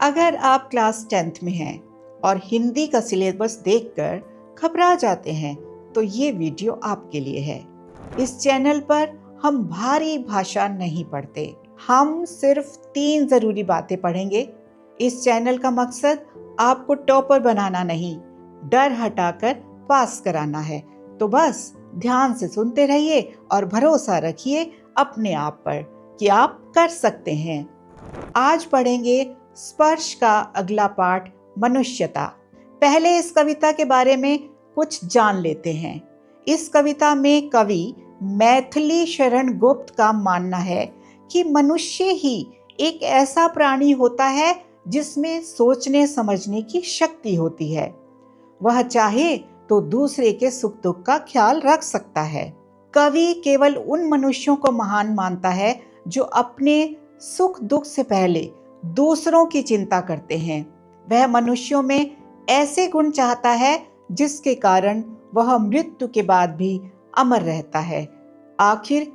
अगर आप class 10th में हैं और हिंदी का सिलेबस देखकर घबरा जाते हैं तो ये वीडियो आपके लिए है। इस चैनल पर हम भारी भाषा नहीं पढ़ते, हम सिर्फ 3 जरूरी बातें पढ़ेंगे। इस चैनल का मकसद आपको टॉपर बनाना नहीं, डर हटाकर पास कराना है। तो बस ध्यान से सुनते रहिए और भरोसा रखिए अपने आप पर कि आप कर सकते हैं। आज पढ़ेंगे स्पर्श का अगला पाठ, मनुष्यता। पहले इस कविता के बारे में कुछ जान लेते हैं। इस कविता में कवि मैथिली शरण गुप्त का मानना है कि मनुष्य ही एक ऐसा प्राणी होता है जिसमें सोचने समझने की शक्ति होती है। वह चाहे तो दूसरे के सुख दुख का ख्याल रख सकता है। कवि केवल उन मनुष्यों को महान मानता है जो अपने सुख दुख से पहले दूसरों की चिंता करते हैं। वह मनुष्यों में ऐसे गुण चाहता है जिसके कारण वह मृत्यु के बाद भी अमर रहता है। आखिर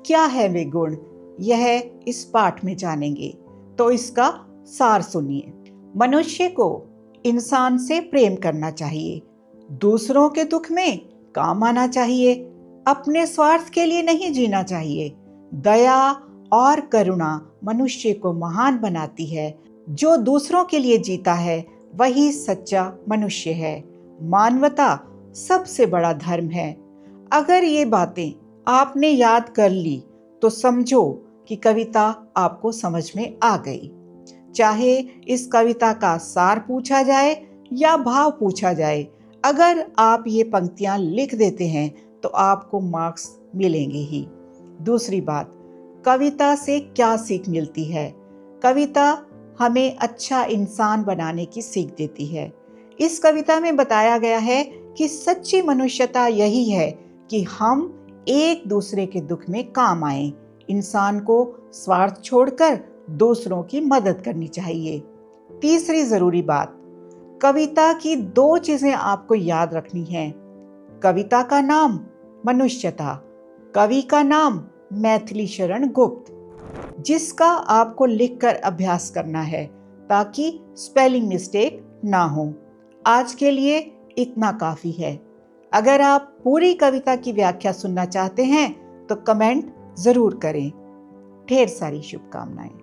क्या है वे गुण, यह इस पाठ में जानेंगे। तो इसका सार सुनिए। मनुष्य को इंसान से प्रेम करना चाहिए, दूसरों के दुख में काम आना चाहिए, अपने स्वार्थ के लिए नहीं जीना चाहिए। दया और करुणा मनुष्य को महान बनाती है। जो दूसरों के लिए जीता है वही सच्चा मनुष्य है। मानवता सबसे बड़ा धर्म है। अगर ये बातें आपने याद कर ली तो समझो कि कविता आपको समझ में आ गई। चाहे इस कविता का सार पूछा जाए या भाव पूछा जाए, अगर आप ये पंक्तियां लिख देते हैं तो आपको मार्क्स मिलेंगे ही। दूसरी बात, कविता से क्या सीख मिलती है? कविता हमें अच्छा इंसान बनाने की सीख देती है। इस कविता में बताया गया है कि सच्ची मनुष्यता यही है कि हम एक दूसरे के दुख में काम आए। इंसान को स्वार्थ छोड़कर दूसरों की मदद करनी चाहिए। तीसरी जरूरी बात, कविता की 2 चीजें आपको याद रखनी हैं। कविता का नाम मनुष्यता, कवि का नाम मैथिली शरण गुप्त, जिसका आपको लिखकर अभ्यास करना है ताकि स्पेलिंग मिस्टेक ना हो। आज के लिए इतना काफी है। अगर आप पूरी कविता की व्याख्या सुनना चाहते हैं तो कमेंट जरूर करें। ढेर सारी शुभकामनाएं।